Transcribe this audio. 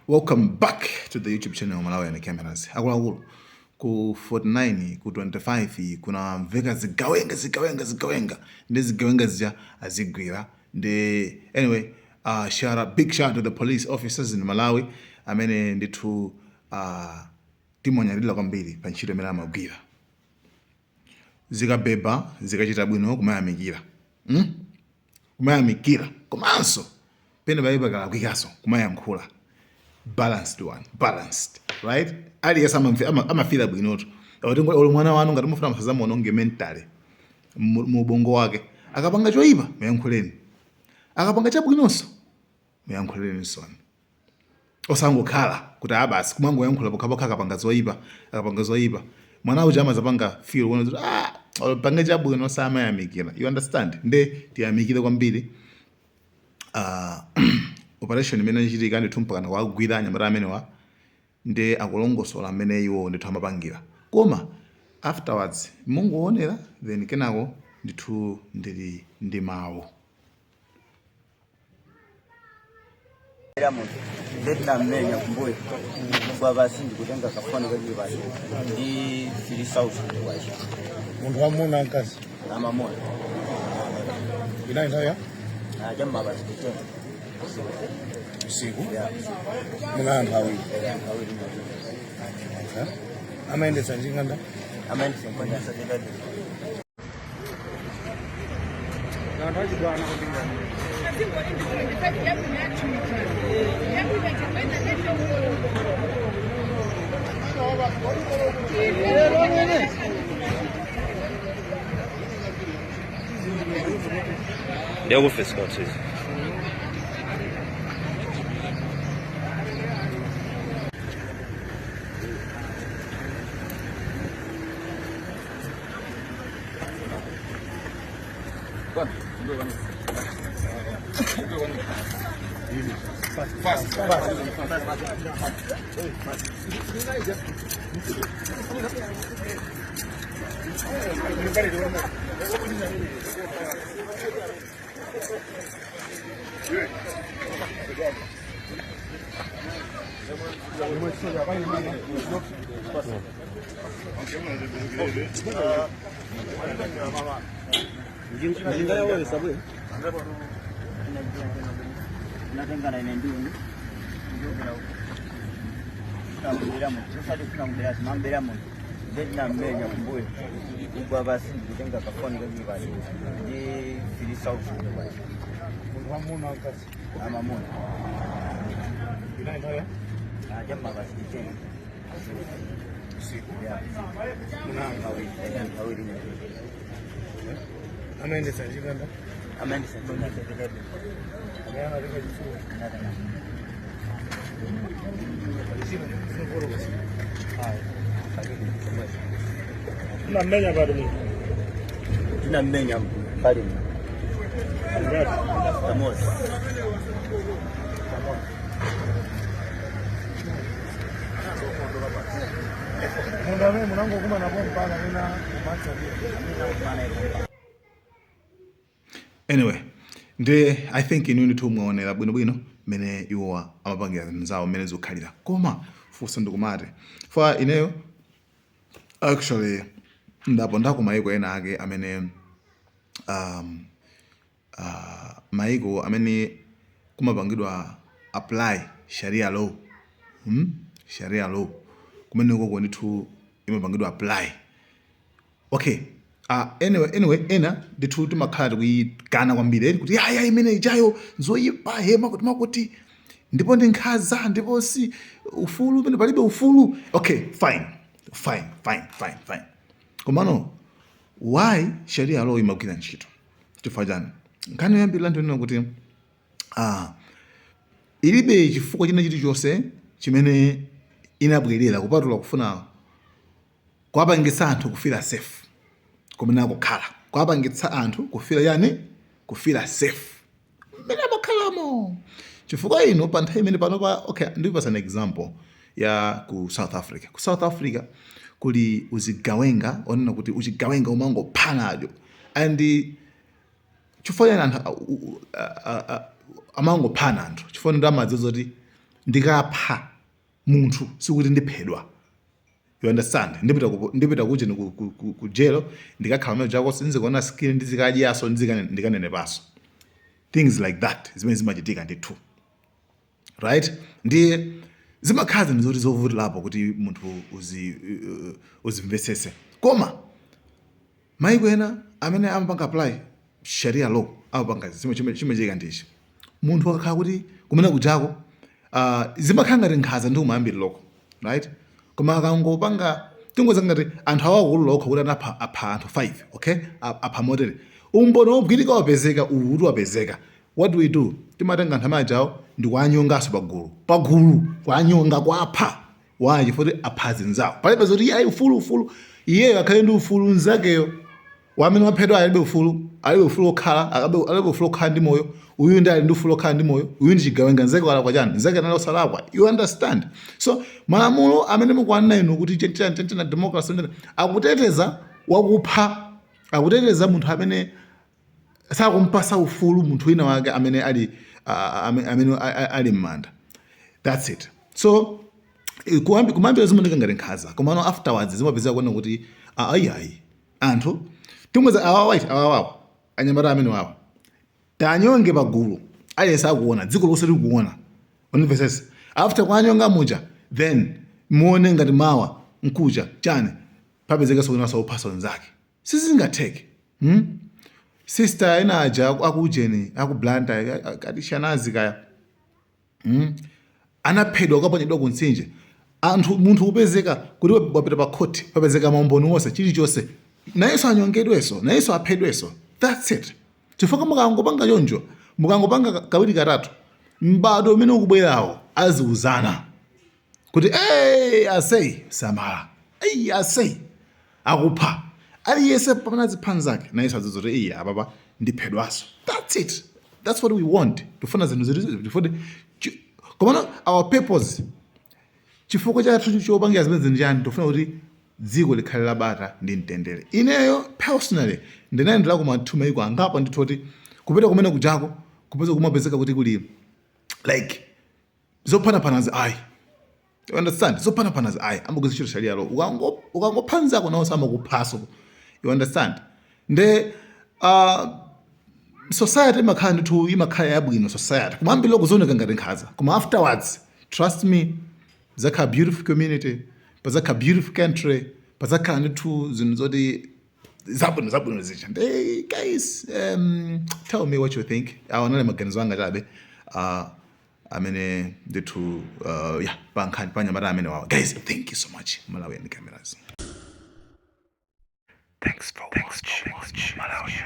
Welcome back to the YouTube channel Malawi and Cameras. Akuluakulu ku 49 ku 25 kuna mveka zigawenga ndi zigawenga zija azigwira ndi anyway big shout to the police officers in Malawi amene ndithu timonyadira kwambiri pa ntchito imene amagwira. Zikabeba zikachita bwino kumayamikira kumayamikira komanso pene palibe kalakwikaso kumayankhula. Balanced, right? Aliyesa amafila bwinoto. Olo mwana wanu ngati mufuna msaza muononge mentally mu bongo wake. Akapanga choyipa muyankhuleni. Akapanga chabwinonso muyankhuleni soni. Osangokhala kuti abasi kumango yankhula pokhapokha akapanga zoyipa. Mwana uja amazapanga feel wona kuti olopanga chabwino samayamikira. You understand? Nde tiyamikire kwambiri. Operation imene ichitika ndi thumpakana wagwira anyamata amene ndi akulongosola amene iwo ndithu amapangira. Koma afterwards mungoonera then kenako ndithu ndili ndi mawu. Ndinamenya kumbuyo kwa basi ndikutenga kafano kwa basi ndi 3000 kwaje muntu wamuna nkazi ama moyo inaenda ya jamba basi kitendo usiku mwana hawi amaendesa njinganda amaendesa kwenda sadaka ndandaji bwana kupinga Ndio kufika sisi. Fast. natengana ine ndini ndikira mu sasa tunamubera mambera mu ndinamenya kumbuyo kwa basi ndikutenga kafano kwa basi ndi 3000 kwaje muntu wamuna nkazi ama moyo inaenda ya jamba basi kitendo usiku mwana hawi amaendesa njinganda amaendesa kwenda sadaka ameana rika jisuru tunamenya bado mtu tunamenya bado Tamos. Mundame munango kuma na bomba na nina macho Anyway, I think inu ndithu mwaonera bwinobwino mene iwo amapangira nzawo mene zokhalira. Koma fuso ndikumati. For ineyo actually ndapo mayiko ena ake amene mayiko amene kumapangidwa apply sharia law. Sharia law. Kumene uko ndithu imapangidwa apply. Okay. Anyway, ena ndithu timakhala tikuyikana kwambiri kuti ya imene ijayo nzoyipa hema kuti makuti ndipo ndi nkhaza ndipo si ufulu pene palibe ufulu. Okay, fine. Komano why sharia law imagwira ntchito? Chifukwa chani? Nkhani yoyambirira ndionena kuti ilibe chifukwa china chilichonse chimene inabwerera kupatula kufuna kuwapangitsa anthu kufira safe. Kumene akukhala kuwapangitsa anthu kufira yani kufira safe mmene amakhalamo. Chifukwa ino pa nthawi imene panopa okay ndipasa an example ya ku South Africa. Ku South Africa kuli uzigawenga onena kuti uchigawenga umangophanajo and chifukwa yani anthu amangophana anthu chifukwa ndo amadziwa kuti ndikapha munthu sikuti ndiphedwa. You understand? Ndipita kuja ku jail ndikakhala manje jako sinzikona skin ndizikadyaso ndikanenepaso. Things like that zimene zimachitika ndithu. Right? Ndiye zimakhazi nizoti zovuti lapho kuti munthu uzimvesese. Koma maiko ena amene amapanga apply sharia law amapanga chimachika ndichi. Munthu akakhala kuti kumene kujako zimakhala ngati nkhaza ndi kumayambiri loko. Right? Koma akangopanga tingoza ngati anthu awakulu lokho kuti apha anthu 5, okay? Apha motere. Umboni wobwirika wapezeka uvuti wapezeka. What do we do? Timatenga anthu amajawo ndi kuanyongaso pagulu kuanyonga kwapha waje futi aphazi nzawo. Palibe zoti ayi ufulu iyeyo akhale ndi ufulu nzakeyo wamene waphedwa alibe ufulu okhala alibe ufulu okhala ndi moyo. Uyu ndi ali ndi ufulu okhala ndi moyo. Uyu ndi chigawenga nzake wala kwa chani nzake nalo salakwa. You understand? So malamulo amene mukwanena inu kuti chenchana democracy akuteteza wakupha, akuteteza munthu amene sakumpasa ufulu munthu wina wake amene ali m'manda. That's it. So kumambira zimaoneka ngati nkhaza komano afterwards zimapezeka kuona kuti ayi anthu timweza awawawo anyamata amene wawo tanyonge pagulu aliyense akuona dziko lonse likuona. Univesese after kuanyonga muja then muone ngati mawa nkuja chani papezeka sokunaso uphasa nzake sizingatheke. Sister ina aja akujeni akublanda kati shanazi kaya anaphedwa kapanyedwa kunsinje anthu munthu upezeka kuti wapita pa court papezeka maumboni wonse chilichonse nayenso anyongedweso nayenso aphedweso. That's it. Chifukwa mukangopanga choncho mukangopanga kawiri katatu mbado umene ukubwerawo aziuzana kuti asay samala asay akupha aliyense pamene ziphan zake nayenso azizoti apapa ndiphedwaso. That's it. That's what we want. Tufuna zinthu ziti komano our purpose chifukwa chathu chopangira zimene zinthu chani tofuna kuti dziko likhale labata ndi mtendere. Ineyo personally ndinayendera kuma maiko angapo ndithu kuti kupita kumene kujako kupeza kumapezeka kuti kuli like zophanaphanazi ayi. You understand? Zophanaphanazi ayi ambukuzi chiro sharia lo ukangophanzako nawo samakuphaso. You understand? Nde society imakhala ndithu imakhala yabwino society kumambiri loko zoneka ngati nkhaza koma afterwards trust me pazakhala beautiful community, pazakhala beautiful country, pazakhala ndithu zinthu zoti zabwino zicha. Hey guys, tell me what you think. Awanale maganizo anga chabe amene ndithu pankhani panyamata amene wawa. Guys, thank you so much. Malawi and cameras. Thanks for watching Malawi.